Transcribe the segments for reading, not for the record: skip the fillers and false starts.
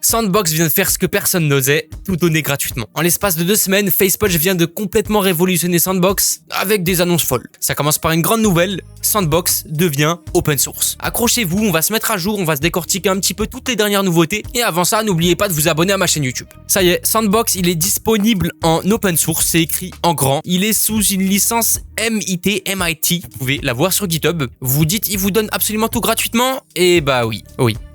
Sandbox vient de faire ce que personne n'osait, tout donner gratuitement. En l'espace de 2 semaines, FacePunch vient de complètement révolutionner Sandbox avec des annonces folles. Ça commence par une grande nouvelle, Sandbox devient open source. Accrochez-vous, on va se mettre à jour, on va se décortiquer un petit peu toutes les dernières nouveautés. Et avant ça, n'oubliez pas de vous abonner à ma chaîne YouTube. Ça y est, Sandbox, il est disponible en open source, c'est écrit en grand. Il est sous une licence MIT. Vous pouvez la voir sur GitHub. Vous dites, il vous donne absolument tout gratuitement? Et bah oui.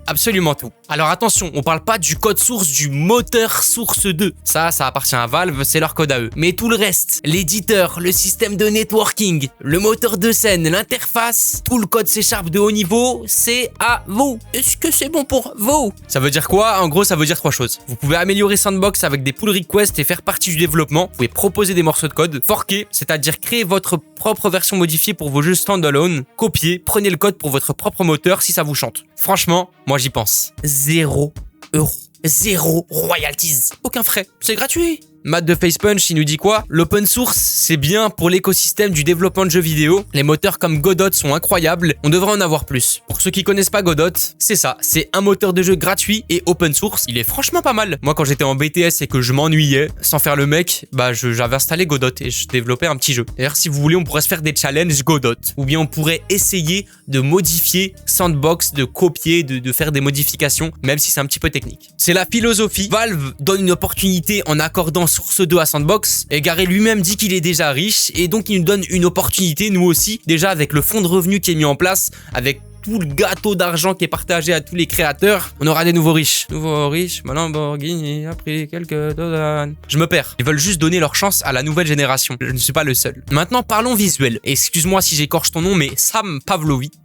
Absolument tout. Alors attention, on parle pas du code source du moteur source 2. Ça appartient à Valve, c'est leur code à eux. Mais tout le reste, l'éditeur, le système de networking, le moteur de scène, l'interface, tout le code C# de haut niveau, c'est à vous. Est-ce que c'est bon pour vous? Ça veut dire quoi? En gros, ça veut dire 3 choses. Vous pouvez améliorer Sandbox avec des pull requests et faire partie du développement. Vous pouvez proposer des morceaux de code. Forker, c'est-à-dire créer votre propre version modifiée pour vos jeux standalone. Copier, prenez le code pour votre propre moteur si ça vous chante. Franchement, moi j'y pense. 0 €. 0 royalties. Aucun frais. C'est gratuit. Matt de FacePunch, il nous dit quoi? L'open source, c'est bien pour l'écosystème du développement de jeux vidéo. Les moteurs comme Godot sont incroyables. On devrait en avoir plus. Pour ceux qui connaissent pas Godot, c'est ça. C'est un moteur de jeu gratuit et open source. Il est franchement pas mal. Moi, quand j'étais en BTS et que je m'ennuyais, sans faire le mec, j'avais installé Godot et je développais un petit jeu. D'ailleurs, si vous voulez, on pourrait se faire des challenges Godot. Ou bien on pourrait essayer de modifier Sandbox, de copier, de faire des modifications, même si c'est un petit peu technique. C'est la philosophie. Valve donne une opportunité en accordant Source 2 à Sandbox, et Gary lui-même dit qu'il est déjà riche, et donc il nous donne une opportunité, nous aussi, déjà avec le fonds de revenus qui est mis en place, avec tout le gâteau d'argent qui est partagé à tous les créateurs, on aura des nouveaux riches. Nouveaux riches, ma Lamborghini a pris quelques dollars. Je me perds. Ils veulent juste donner leur chance à la nouvelle génération. Je ne suis pas le seul. Maintenant, parlons visuel. Excuse-moi si j'écorche ton nom, mais Sam Pavlovich,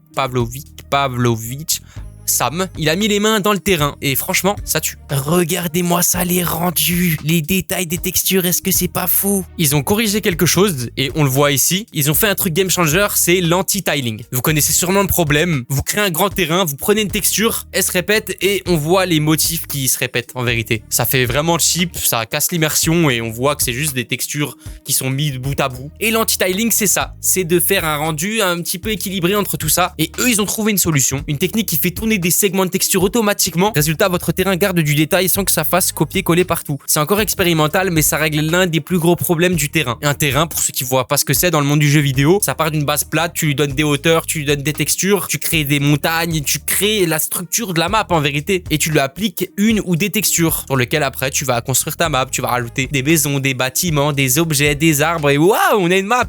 Sam, il a mis les mains dans le terrain et franchement, ça tue. Regardez-moi ça, les rendus, les détails des textures, est-ce que c'est pas fou? Ils ont corrigé quelque chose et on le voit ici. Ils ont fait un truc game changer, c'est l'anti-tiling. Vous connaissez sûrement le problème. Vous créez un grand terrain, vous prenez une texture, elle se répète et on voit les motifs qui se répètent en vérité. Ça fait vraiment cheap, ça casse l'immersion et on voit que c'est juste des textures qui sont mises bout à bout. Et l'anti-tiling, c'est ça. C'est de faire un rendu un petit peu équilibré entre tout ça. Et eux, ils ont trouvé une solution. Une technique qui fait tourner des segments de texture automatiquement. Résultat, votre terrain garde du détail sans que ça fasse copier-coller partout. C'est encore expérimental, mais ça règle l'un des plus gros problèmes du terrain. Et un terrain, pour ceux qui voient pas ce que c'est dans le monde du jeu vidéo, ça part d'une base plate, tu lui donnes des hauteurs, tu lui donnes des textures, tu crées des montagnes, tu crées la structure de la map en vérité. Et tu lui appliques une ou des textures sur lesquelles après tu vas construire ta map, tu vas rajouter des maisons, des bâtiments, des objets, des arbres et waouh, on a une map.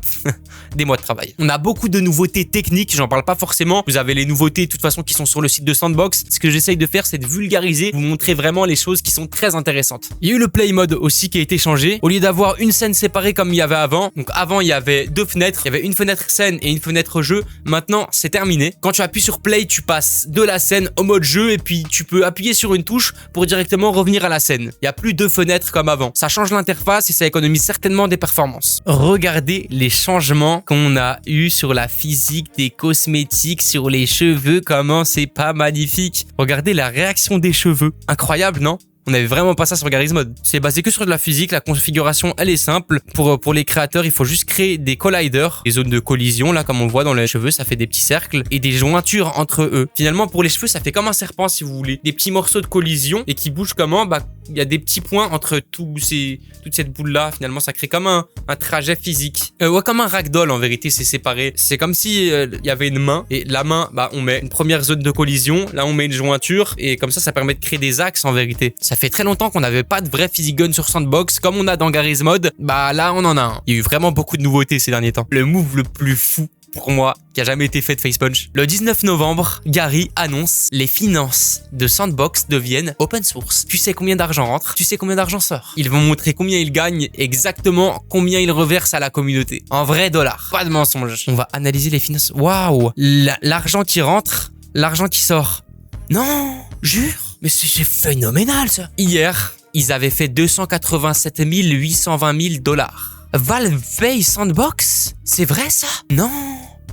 Des mois de travail. On a beaucoup de nouveautés techniques, j'en parle pas forcément. Vous avez les nouveautés de toute façon qui sont sur le site de Sandbox. Ce que j'essaye de faire, c'est de vulgariser, vous montrer vraiment les choses qui sont très intéressantes. Il y a eu le play mode aussi qui a été changé. Au lieu d'avoir une scène séparée comme il y avait avant, donc avant il y avait 2 fenêtres, il y avait une fenêtre scène et une fenêtre jeu. Maintenant c'est terminé. Quand tu appuies sur play, tu passes de la scène au mode jeu et puis tu peux appuyer sur une touche pour directement revenir à la scène. Il n'y a plus 2 fenêtres comme avant. Ça change l'interface et ça économise certainement des performances. Regardez les changements qu'on a eu sur la physique des cosmétiques, sur les cheveux, comment c'est pas magnifique. Regardez la réaction des cheveux. Incroyable, non? On n'avait vraiment pas ça sur Garry's Mod. C'est basé que sur de la physique, la configuration elle est simple. Pour les créateurs, il faut juste créer des colliders, des zones de collision, là comme on voit dans les cheveux, ça fait des petits cercles et des jointures entre eux. Finalement pour les cheveux, ça fait comme un serpent si vous voulez. Des petits morceaux de collision et qui bougent comment? Il y a des petits points entre toute cette boule là. Finalement ça crée comme un trajet physique. Ouais, comme un ragdoll en vérité, c'est séparé. C'est comme si il y avait une main et la main, on met une première zone de collision, là on met une jointure et comme ça permet de créer des axes en vérité. Ça fait très longtemps qu'on n'avait pas de vrai physique gun sur Sandbox, comme on a dans Garry's Mod, là on en a un. Il y a eu vraiment beaucoup de nouveautés ces derniers temps. Le move le plus fou pour moi qui a jamais été fait de FacePunch. Le 19 novembre, Gary annonce les finances de Sandbox deviennent open source. Tu sais combien d'argent rentre, tu sais combien d'argent sort. Ils vont montrer combien ils gagnent, exactement combien ils reversent à la communauté. En vrai dollars, pas de mensonge. On va analyser les finances. Waouh, l'argent qui rentre, l'argent qui sort. Non, jure. Mais c'est phénoménal ça. Hier, ils avaient fait 287 820 000 $. Valve paye Sandbox? C'est vrai ça? Non.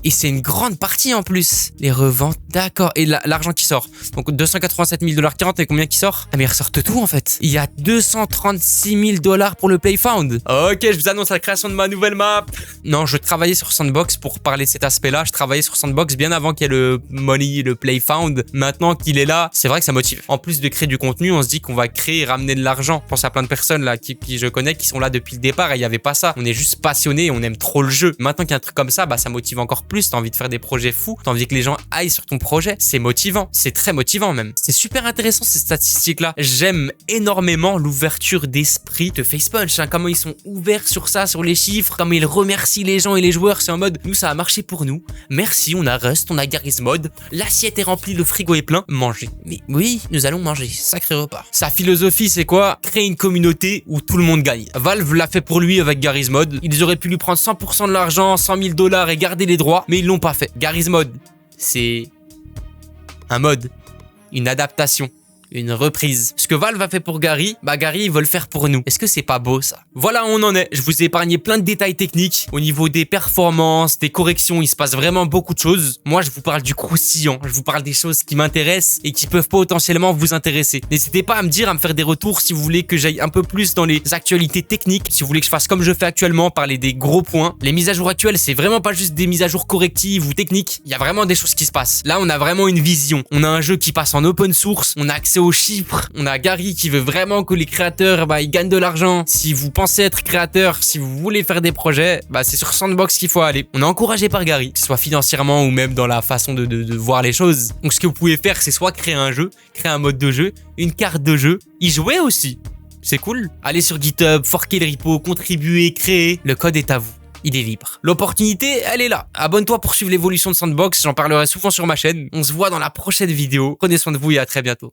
Et c'est une grande partie en plus. Les reventes, d'accord. Et l'argent qui sort. Donc 287 000 $ 40 et combien qui sort? Ah mais ils ressortent tout en fait. Il y a 236 000 $ pour le PlayFound. Ok, je vous annonce la création de ma nouvelle map. Non, je travaillais sur Sandbox pour parler de cet aspect-là. Je travaillais sur Sandbox bien avant qu'il y ait le money, le PlayFound. Maintenant qu'il est là, c'est vrai que ça motive. En plus de créer du contenu, on se dit qu'on va créer et ramener de l'argent. Je pense à plein de personnes là qui je connais qui sont là depuis le départ et il n'y avait pas ça. On est juste passionnés, on aime trop le jeu. Maintenant qu'il y a un truc comme ça, bah ça motive encore plus. T'as envie de faire des projets fous, t'as envie que les gens aillent sur ton projet. C'est motivant, c'est très motivant même. C'est super intéressant ces statistiques-là. J'aime énormément l'ouverture d'esprit de FacePunch. Hein, comment ils sont ouverts sur ça, sur les chiffres, comment ils remercient les gens et les joueurs. C'est en mode, nous ça a marché pour nous. Merci, on a Rust, on a Garry's Mod. L'assiette est remplie, le frigo est plein. Manger. Mais oui, nous allons manger. Sacré repas. Sa philosophie, c'est quoi? Créer une communauté où tout le monde gagne. Valve l'a fait pour lui avec Garry's Mod. Ils auraient pu lui prendre 100% de l'argent, 100 000 $ et garder les droits, mais ils l'ont pas fait. Garry's Mod, c'est un mode, une adaptation, une reprise. Ce que Valve a fait pour Garry, bah Garry ils veulent faire pour nous. Est-ce que c'est pas beau ça? Voilà où on en est. Je vous ai épargné plein de détails techniques. Au niveau des performances, des corrections, il se passe vraiment beaucoup de choses. Moi je vous parle du croustillant. Je vous parle des choses qui m'intéressent et qui peuvent potentiellement vous intéresser. N'hésitez pas à me dire, à me faire des retours si vous voulez que j'aille un peu plus dans les actualités techniques. Si vous voulez que je fasse comme je fais actuellement, parler des gros points. Les mises à jour actuelles, c'est vraiment pas juste des mises à jour correctives ou techniques. Il y a vraiment des choses qui se passent. Là on a vraiment une vision. On a un jeu qui passe en open source. On a accès aux chiffres. On a Garry qui veut vraiment que les créateurs ils gagnent de l'argent. Si vous pensez être créateur, si vous voulez faire des projets, c'est sur Sandbox qu'il faut aller. On est encouragé par Garry, que ce soit financièrement ou même dans la façon de voir les choses. Donc ce que vous pouvez faire, c'est soit créer un jeu, créer un mode de jeu, une carte de jeu, y jouer aussi. C'est cool. Allez sur GitHub, forquer le repo, contribuer, créer. Le code est à vous. Il est libre. L'opportunité, elle est là. Abonne-toi pour suivre l'évolution de Sandbox. J'en parlerai souvent sur ma chaîne. On se voit dans la prochaine vidéo. Prenez soin de vous et à très bientôt.